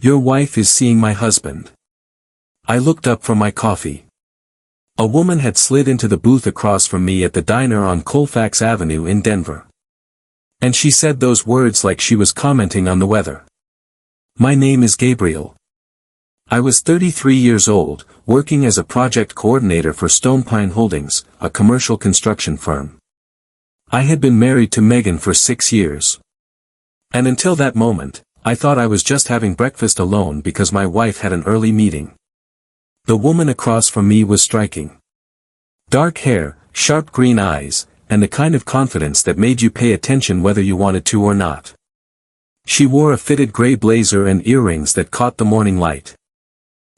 Your wife is seeing my husband. I looked up from my coffee. A woman had slid into the booth across from me at the diner on Colfax Avenue in Denver. And she said those words like she was commenting on the weather. My name is Gabriel. I was 33 years old, working as a project coordinator for Stonepine Holdings, a commercial construction firm. I had been married to Megan for 6 years. And until that moment, I thought I was just having breakfast alone because my wife had an early meeting. The woman across from me was striking. Dark hair, sharp green eyes, and the kind of confidence that made you pay attention whether you wanted to or not. She wore a fitted gray blazer and earrings that caught the morning light.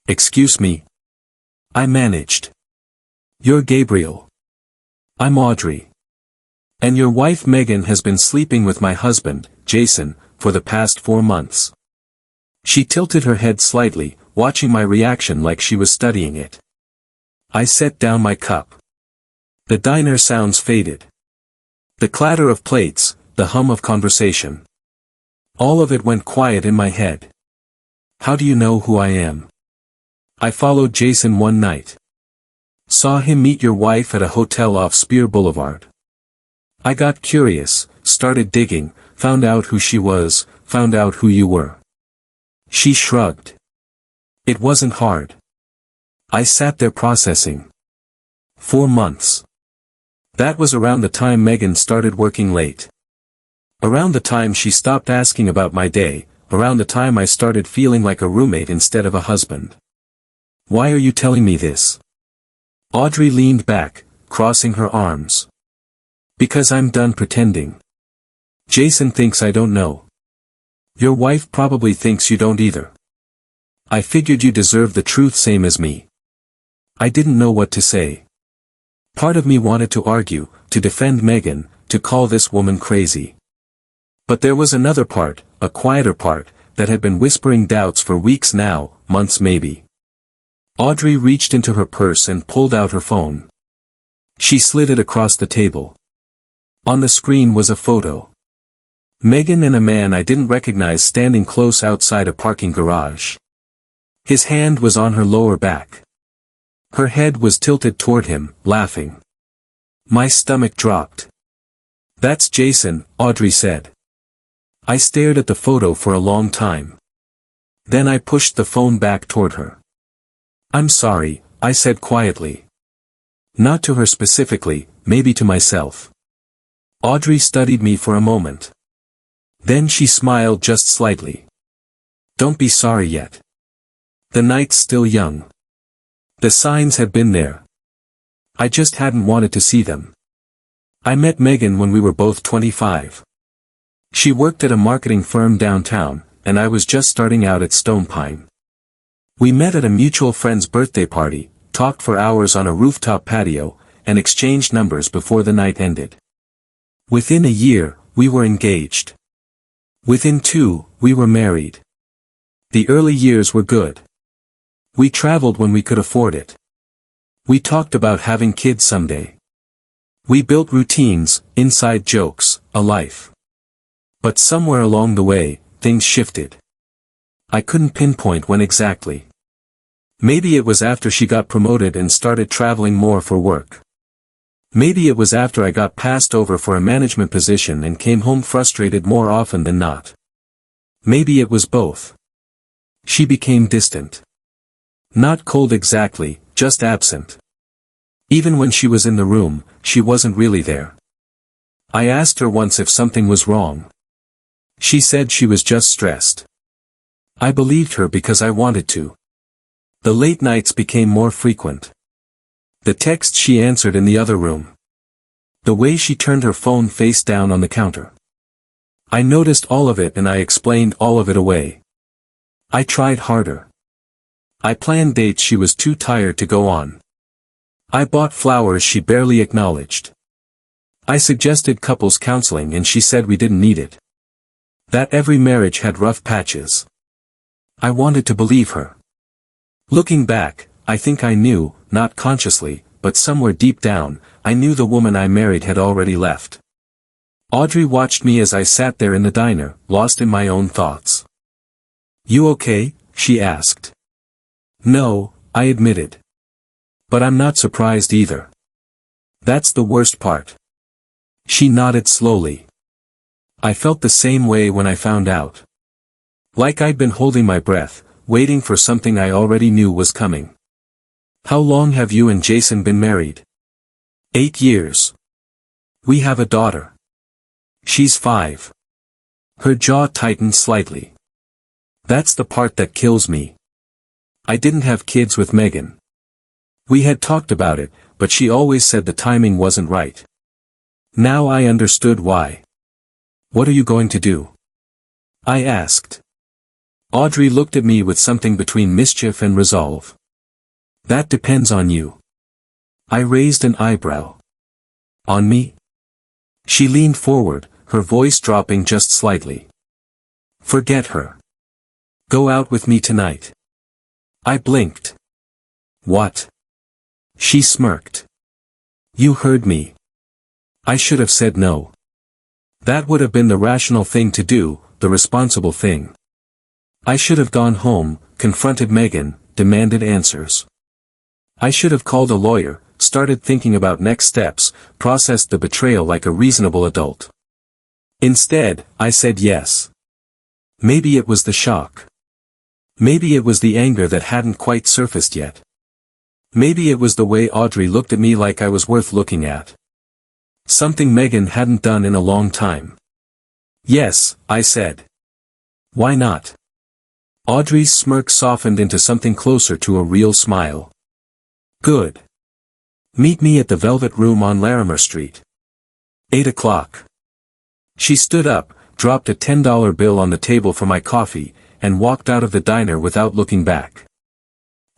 Excuse me. I managed. You're Gabriel. I'm Audrey. And your wife Megan has been sleeping with my husband, Jason, for the past 4 months. She tilted her head slightly, watching my reaction like she was studying it. I set down my cup. The diner sounds faded. The clatter of plates, the hum of conversation. All of it went quiet in my head. How do you know who I am? I followed Jason one night. Saw him meet your wife at a hotel off Spear Boulevard. I got curious, started digging, found out who she was, found out who you were. She shrugged. It wasn't hard. I sat there processing. 4 months. That was around the time Megan started working late. Around the time she stopped asking about my day, around the time I started feeling like a roommate instead of a husband. Why are you telling me this? Audrey leaned back, crossing her arms. Because I'm done pretending. Jason thinks I don't know. Your wife probably thinks you don't either. I figured you deserve the truth same as me. I didn't know what to say. Part of me wanted to argue, to defend Megan, to call this woman crazy. But there was another part, a quieter part, that had been whispering doubts for weeks now, months maybe. Audrey reached into her purse and pulled out her phone. She slid it across the table. On the screen was a photo. Megan and a man I didn't recognize standing close outside a parking garage. His hand was on her lower back. Her head was tilted toward him, laughing. My stomach dropped. That's Jason, Audrey said. I stared at the photo for a long time. Then I pushed the phone back toward her. I'm sorry, I said quietly. Not to her specifically, maybe to myself. Audrey studied me for a moment. Then she smiled just slightly. Don't be sorry yet. The night's still young. The signs had been there. I just hadn't wanted to see them. I met Megan when we were both 25. She worked at a marketing firm downtown, and I was just starting out at Stonepine. We met at a mutual friend's birthday party, talked for hours on a rooftop patio, and exchanged numbers before the night ended. Within a year, we were engaged. Within 2, we were married. The early years were good. We traveled when we could afford it. We talked about having kids someday. We built routines, inside jokes, a life. But somewhere along the way, things shifted. I couldn't pinpoint when exactly. Maybe it was after she got promoted and started traveling more for work. Maybe it was after I got passed over for a management position and came home frustrated more often than not. Maybe it was both. She became distant. Not cold exactly, just absent. Even when she was in the room, she wasn't really there. I asked her once if something was wrong. She said she was just stressed. I believed her because I wanted to. The late nights became more frequent. The texts she answered in the other room. The way she turned her phone face down on the counter. I noticed all of it and I explained all of it away. I tried harder. I planned dates she was too tired to go on. I bought flowers she barely acknowledged. I suggested couples counseling and she said we didn't need it. That every marriage had rough patches. I wanted to believe her. Looking back, I think I knew, not consciously, but somewhere deep down, I knew the woman I married had already left. Audrey watched me as I sat there in the diner, lost in my own thoughts. You okay? She asked. No, I admitted. But I'm not surprised either. That's the worst part. She nodded slowly. I felt the same way when I found out. Like I'd been holding my breath, waiting for something I already knew was coming. How long have you and Jason been married? 8 years. We have a daughter. She's 5. Her jaw tightened slightly. That's the part that kills me. I didn't have kids with Megan. We had talked about it, but she always said the timing wasn't right. Now I understood why. What are you going to do? I asked. Audrey looked at me with something between mischief and resolve. That depends on you. I raised an eyebrow. On me? She leaned forward, her voice dropping just slightly. Forget her. Go out with me tonight. I blinked. What? She smirked. You heard me. I should have said no. That would have been the rational thing to do, the responsible thing. I should have gone home, confronted Megan, demanded answers. I should have called a lawyer, started thinking about next steps, processed the betrayal like a reasonable adult. Instead, I said yes. Maybe it was the shock. Maybe it was the anger that hadn't quite surfaced yet. Maybe it was the way Audrey looked at me like I was worth looking at. Something Megan hadn't done in a long time. Yes, I said. Why not? Audrey's smirk softened into something closer to a real smile. Good. Meet me at the Velvet Room on Larimer Street. 8 o'clock. She stood up, dropped a $10 bill on the table for my coffee, and walked out of the diner without looking back.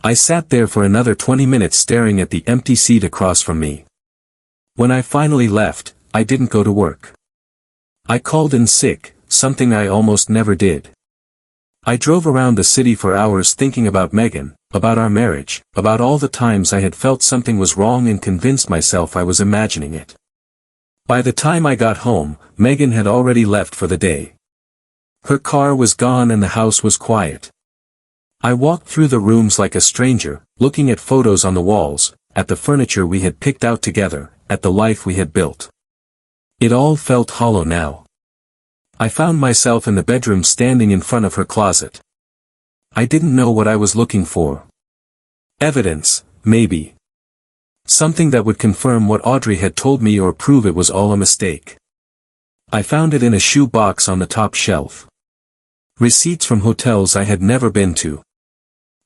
I sat there for another 20 minutes staring at the empty seat across from me. When I finally left, I didn't go to work. I called in sick, something I almost never did. I drove around the city for hours thinking about Megan, about our marriage, about all the times I had felt something was wrong and convinced myself I was imagining it. By the time I got home, Megan had already left for the day. Her car was gone and the house was quiet. I walked through the rooms like a stranger, looking at photos on the walls, at the furniture we had picked out together, at the life we had built. It all felt hollow now. I found myself in the bedroom standing in front of her closet. I didn't know what I was looking for. Evidence, maybe. Something that would confirm what Audrey had told me or prove it was all a mistake. I found it in a shoe box on the top shelf. Receipts from hotels I had never been to.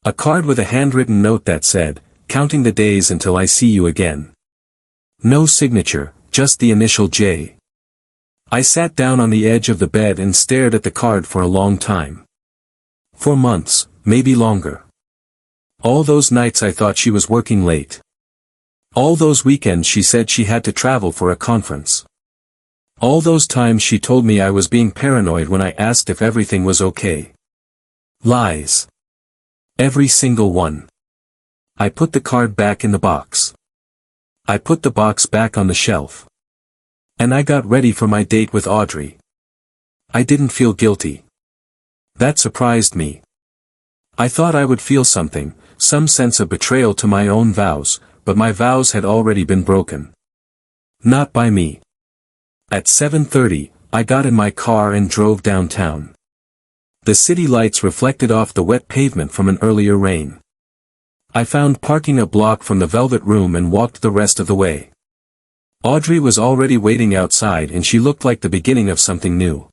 A card with a handwritten note that said, "Counting the days until I see you again." No signature, just the initial J. I sat down on the edge of the bed and stared at the card for a long time. For months, maybe longer. All those nights I thought she was working late. All those weekends she said she had to travel for a conference. All those times she told me I was being paranoid when I asked if everything was okay. Lies. Every single one. I put the card back in the box. I put the box back on the shelf. And I got ready for my date with Audrey. I didn't feel guilty. That surprised me. I thought I would feel something, some sense of betrayal to my own vows, but my vows had already been broken. Not by me. At 7:30, I got in my car and drove downtown. The city lights reflected off the wet pavement from an earlier rain. I found parking a block from the Velvet Room and walked the rest of the way. Audrey was already waiting outside and she looked like the beginning of something new.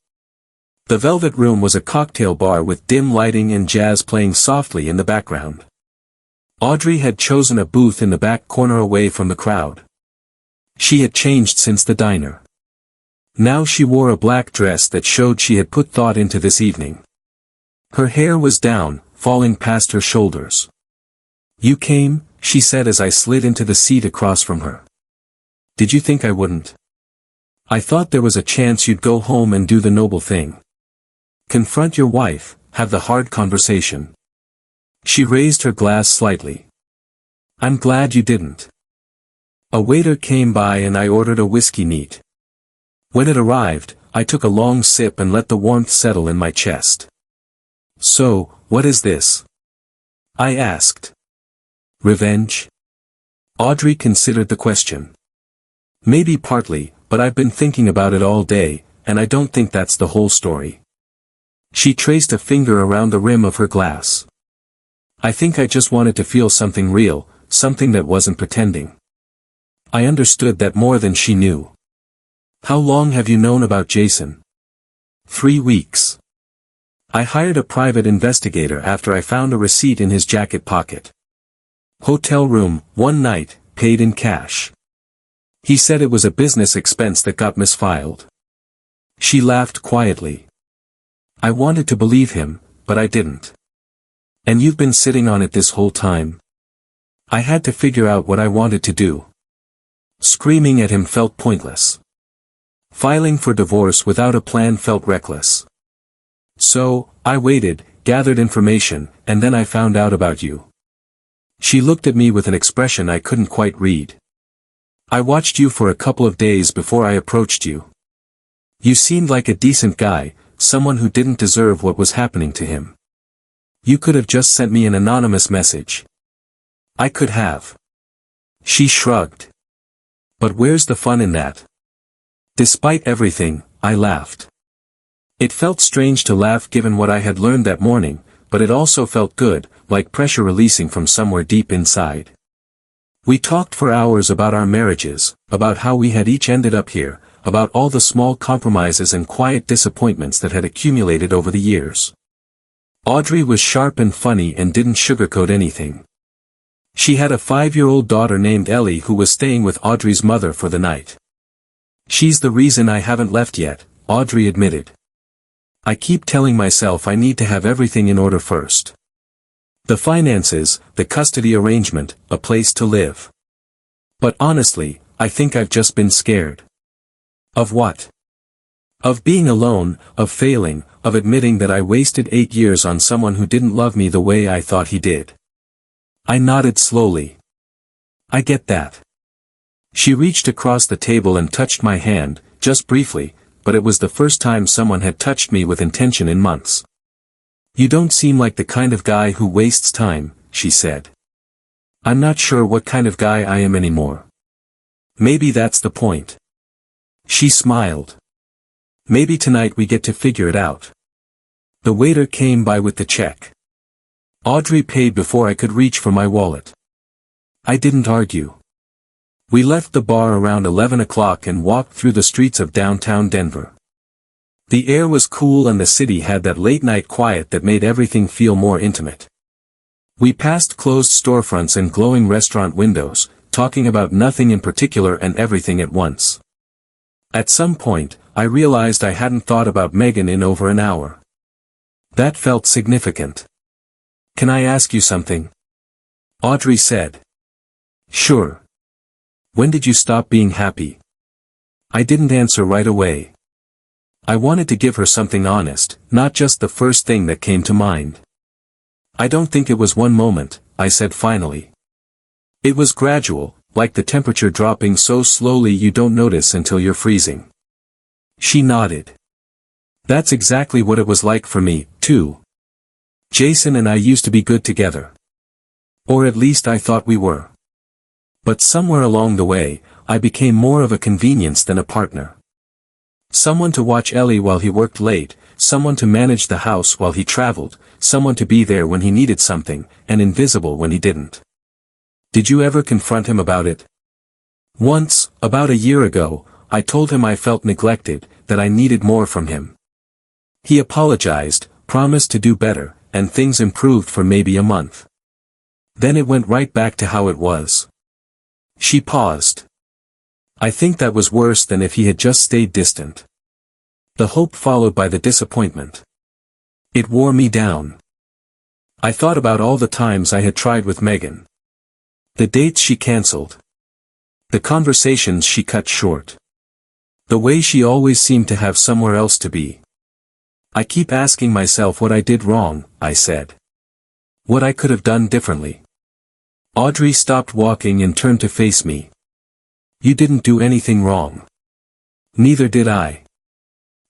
The Velvet Room was a cocktail bar with dim lighting and jazz playing softly in the background. Audrey had chosen a booth in the back corner away from the crowd. She had changed since the diner. Now she wore a black dress that showed she had put thought into this evening. Her hair was down, falling past her shoulders. "You came," she said as I slid into the seat across from her. "Did you think I wouldn't? I thought there was a chance you'd go home and do the noble thing. Confront your wife, have the hard conversation." She raised her glass slightly. "I'm glad you didn't." A waiter came by and I ordered a whiskey neat. When it arrived, I took a long sip and let the warmth settle in my chest. So, what is this? I asked. Revenge? Audrey considered the question. Maybe partly, but I've been thinking about it all day, and I don't think that's the whole story. She traced a finger around the rim of her glass. I think I just wanted to feel something real, something that wasn't pretending. I understood that more than she knew. How long have you known about Jason? 3 weeks. I hired a private investigator after I found a receipt in his jacket pocket. Hotel room, 1 night, paid in cash. He said it was a business expense that got misfiled. She laughed quietly. I wanted to believe him, but I didn't. And you've been sitting on it this whole time? I had to figure out what I wanted to do. Screaming at him felt pointless. Filing for divorce without a plan felt reckless. So, I waited, gathered information, and then I found out about you. She looked at me with an expression I couldn't quite read. I watched you for a couple of days before I approached you. You seemed like a decent guy, someone who didn't deserve what was happening to him. You could have just sent me an anonymous message. I could have. She shrugged. But where's the fun in that? Despite everything, I laughed. It felt strange to laugh given what I had learned that morning, but it also felt good, like pressure releasing from somewhere deep inside. We talked for hours about our marriages, about how we had each ended up here, about all the small compromises and quiet disappointments that had accumulated over the years. Audrey was sharp and funny and didn't sugarcoat anything. She had a 5-year-old daughter named Ellie who was staying with Audrey's mother for the night. She's the reason I haven't left yet, Audrey admitted. I keep telling myself I need to have everything in order first. The finances, the custody arrangement, a place to live. But honestly, I think I've just been scared. Of what? Of being alone, of failing, of admitting that I wasted 8 years on someone who didn't love me the way I thought he did. I nodded slowly. I get that. She reached across the table and touched my hand, just briefly, but it was the first time someone had touched me with intention in months. You don't seem like the kind of guy who wastes time, she said. I'm not sure what kind of guy I am anymore. Maybe that's the point. She smiled. Maybe tonight we get to figure it out. The waiter came by with the check. Audrey paid before I could reach for my wallet. I didn't argue. We left the bar around 11 o'clock and walked through the streets of downtown Denver. The air was cool and the city had that late-night quiet that made everything feel more intimate. We passed closed storefronts and glowing restaurant windows, talking about nothing in particular and everything at once. At some point, I realized I hadn't thought about Megan in over an hour. That felt significant. Can I ask you something? Audrey said. Sure. When did you stop being happy? I didn't answer right away. I wanted to give her something honest, not just the first thing that came to mind. I don't think it was one moment, I said finally. It was gradual, like the temperature dropping so slowly you don't notice until you're freezing. She nodded. That's exactly what it was like for me, too. Jason and I used to be good together. Or at least I thought we were. But somewhere along the way, I became more of a convenience than a partner. Someone to watch Ellie while he worked late, someone to manage the house while he traveled, someone to be there when he needed something, and invisible when he didn't. Did you ever confront him about it? Once, about a year ago, I told him I felt neglected, that I needed more from him. He apologized, promised to do better, and things improved for maybe a month. Then it went right back to how it was. She paused. I think that was worse than if he had just stayed distant. The hope followed by the disappointment. It wore me down. I thought about all the times I had tried with Megan. The dates she canceled. The conversations she cut short. The way she always seemed to have somewhere else to be. I keep asking myself what I did wrong, I said. What I could have done differently. Audrey stopped walking and turned to face me. You didn't do anything wrong. Neither did I.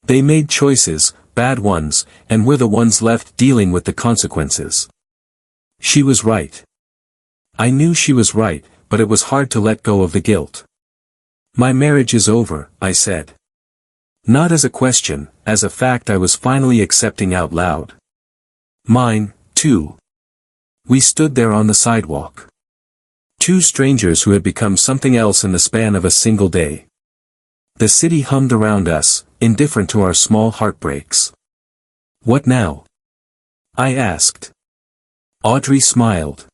They made choices, bad ones, and we're the ones left dealing with the consequences. She was right. I knew she was right, but it was hard to let go of the guilt. My marriage is over, I said. Not as a question, as a fact I was finally accepting out loud. Mine, too. We stood there on the sidewalk. Two strangers who had become something else in the span of a single day. The city hummed around us, indifferent to our small heartbreaks. What now? I asked. Audrey smiled.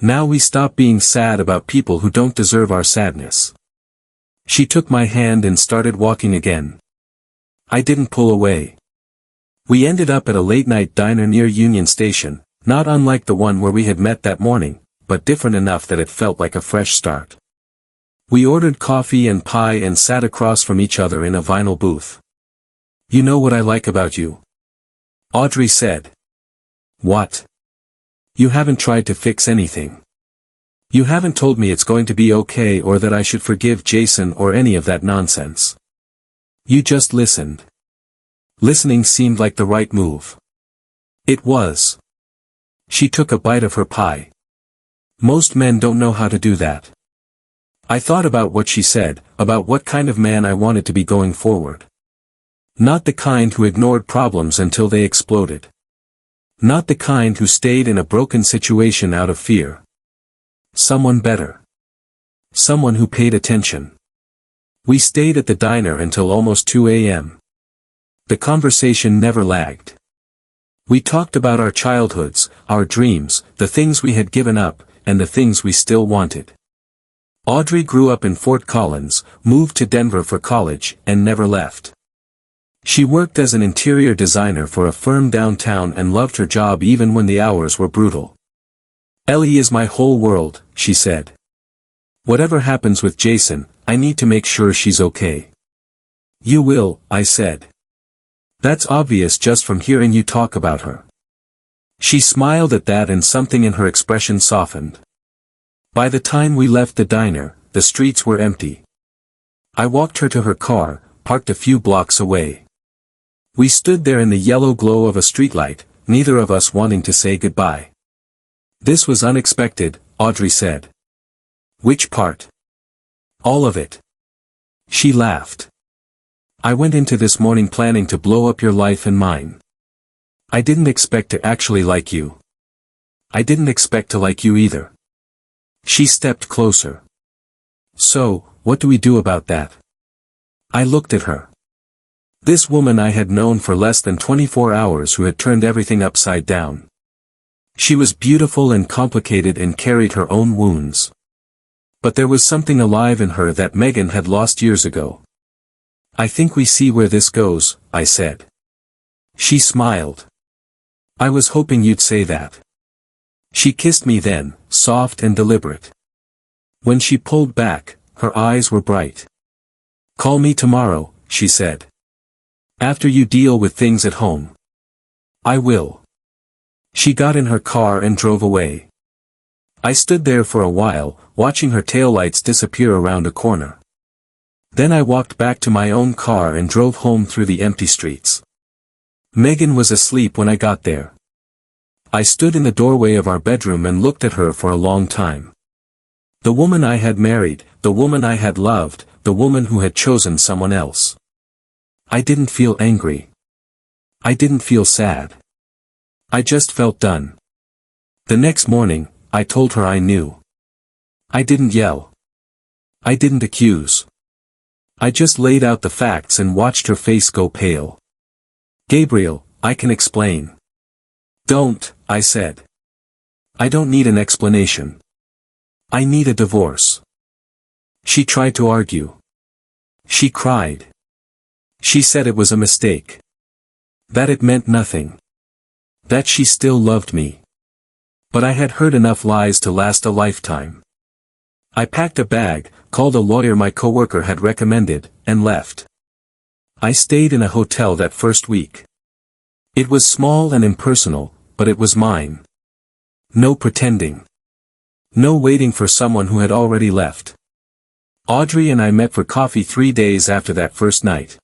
Now we stop being sad about people who don't deserve our sadness. She took my hand and started walking again. I didn't pull away. We ended up at a late-night diner near Union Station, not unlike the one where we had met that morning, but different enough that it felt like a fresh start. We ordered coffee and pie and sat across from each other in a vinyl booth. You know what I like about you? Audrey said. What? You haven't tried to fix anything. You haven't told me it's going to be okay or that I should forgive Jason or any of that nonsense. You just listened. Listening seemed like the right move. It was. She took a bite of her pie. Most men don't know how to do that. I thought about what she said, about what kind of man I wanted to be going forward. Not the kind who ignored problems until they exploded. Not the kind who stayed in a broken situation out of fear. Someone better. Someone who paid attention. We stayed at the diner until almost 2 a.m. The conversation never lagged. We talked about our childhoods, our dreams, the things we had given up, and the things we still wanted. Audrey grew up in Fort Collins, moved to Denver for college, and never left. She worked as an interior designer for a firm downtown and loved her job even when the hours were brutal. Ellie is my whole world, she said. Whatever happens with Jason, I need to make sure she's okay. You will, I said. That's obvious just from hearing you talk about her. She smiled at that and something in her expression softened. By the time we left the diner, the streets were empty. I walked her to her car, parked a few blocks away. We stood there in the yellow glow of a streetlight, neither of us wanting to say goodbye. This was unexpected, Audrey said. Which part? All of it. She laughed. I went into this morning planning to blow up your life and mine. I didn't expect to actually like you. I didn't expect to like you either. She stepped closer. So, what do we do about that? I looked at her. This woman I had known for less than 24 hours who had turned everything upside down. She was beautiful and complicated and carried her own wounds. But there was something alive in her that Megan had lost years ago. I think we see where this goes, I said. She smiled. I was hoping you'd say that. She kissed me then, soft and deliberate. When she pulled back, her eyes were bright. Call me tomorrow, she said. After you deal with things at home. I will. She got in her car and drove away. I stood there for a while, watching her taillights disappear around a corner. Then I walked back to my own car and drove home through the empty streets. Megan was asleep when I got there. I stood in the doorway of our bedroom and looked at her for a long time. The woman I had married, the woman I had loved, the woman who had chosen someone else. I didn't feel angry. I didn't feel sad. I just felt done. The next morning, I told her I knew. I didn't yell. I didn't accuse. I just laid out the facts and watched her face go pale. Gabriel, I can explain. Don't, I said. I don't need an explanation. I need a divorce. She tried to argue. She cried. She said it was a mistake. That it meant nothing. That she still loved me. But I had heard enough lies to last a lifetime. I packed a bag, called a lawyer my coworker had recommended, and left. I stayed in a hotel that first week. It was small and impersonal, but it was mine. No pretending. No waiting for someone who had already left. Audrey and I met for coffee 3 days after that first night.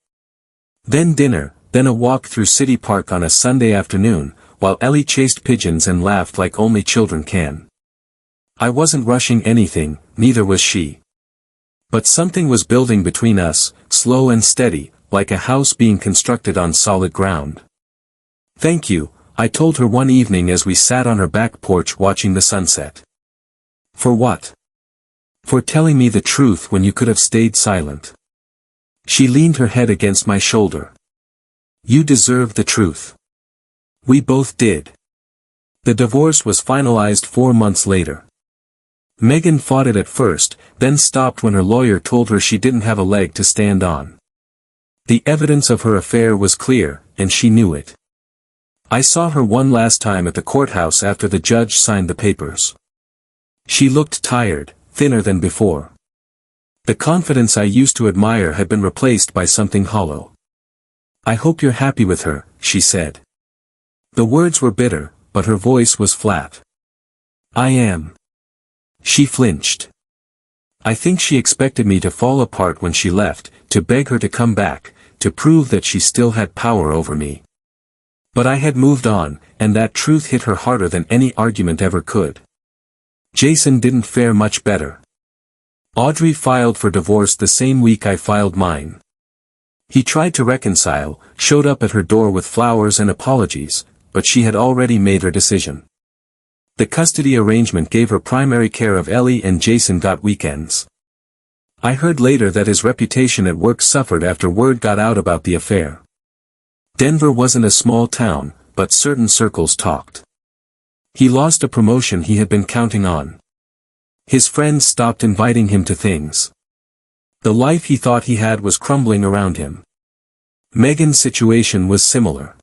Then dinner, then a walk through City Park on a Sunday afternoon, while Ellie chased pigeons and laughed like only children can. I wasn't rushing anything, neither was she. But something was building between us, slow and steady, like a house being constructed on solid ground. "Thank you," I told her one evening as we sat on her back porch watching the sunset. "For what?" "For telling me the truth when you could have stayed silent." She leaned her head against my shoulder. "You deserve the truth." We both did. The divorce was finalized 4 months later. Megan fought it at first, then stopped when her lawyer told her she didn't have a leg to stand on. The evidence of her affair was clear, and she knew it. I saw her one last time at the courthouse after the judge signed the papers. She looked tired, thinner than before. The confidence I used to admire had been replaced by something hollow. "I hope you're happy with her," she said. The words were bitter, but her voice was flat. "I am." She flinched. I think she expected me to fall apart when she left, to beg her to come back, to prove that she still had power over me. But I had moved on, and that truth hit her harder than any argument ever could. Jason didn't fare much better. Audrey filed for divorce the same week I filed mine. He tried to reconcile, showed up at her door with flowers and apologies, but she had already made her decision. The custody arrangement gave her primary care of Ellie and Jason got weekends. I heard later that his reputation at work suffered after word got out about the affair. Denver wasn't a small town, but certain circles talked. He lost a promotion he had been counting on. His friends stopped inviting him to things. The life he thought he had was crumbling around him. Megan's situation was similar.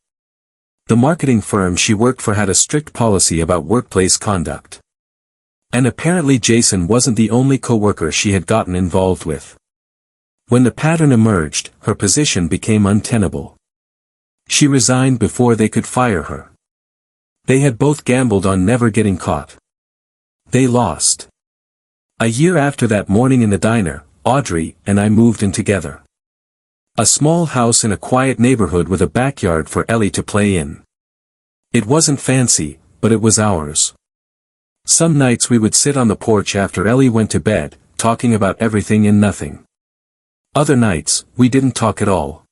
The marketing firm she worked for had a strict policy about workplace conduct. And apparently Jason wasn't the only coworker she had gotten involved with. When the pattern emerged, her position became untenable. She resigned before they could fire her. They had both gambled on never getting caught. They lost. A year after that morning in the diner, Audrey and I moved in together. A small house in a quiet neighborhood with a backyard for Ellie to play in. It wasn't fancy, but it was ours. Some nights we would sit on the porch after Ellie went to bed, talking about everything and nothing. Other nights, we didn't talk at all.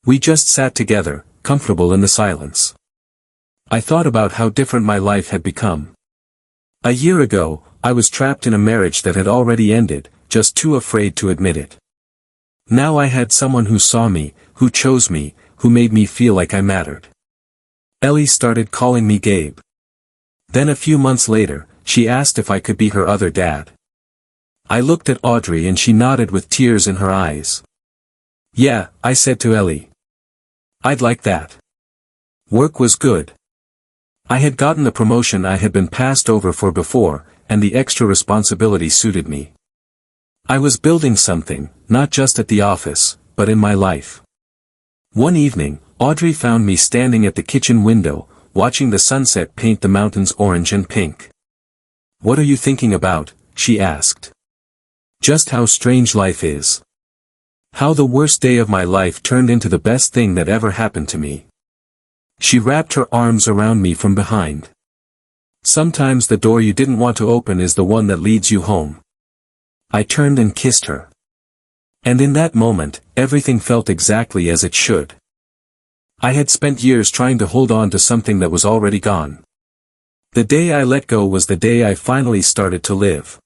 We just sat together, comfortable in the silence. I thought about how different my life had become. A year ago, I was trapped in a marriage that had already ended, just too afraid to admit it. Now I had someone who saw me, who chose me, who made me feel like I mattered. Ellie started calling me Gabe. Then a few months later, she asked if I could be her other dad. I looked at Audrey and she nodded with tears in her eyes. "Yeah," I said to Ellie. "I'd like that." Work was good. I had gotten the promotion I had been passed over for before, and the extra responsibility suited me. I was building something, not just at the office, but in my life. One evening, Audrey found me standing at the kitchen window, watching the sunset paint the mountains orange and pink. "What are you thinking about?" she asked. "Just how strange life is. How the worst day of my life turned into the best thing that ever happened to me." She wrapped her arms around me from behind. "Sometimes the door you didn't want to open is the one that leads you home." I turned and kissed her. And in that moment, everything felt exactly as it should. I had spent years trying to hold on to something that was already gone. The day I let go was the day I finally started to live.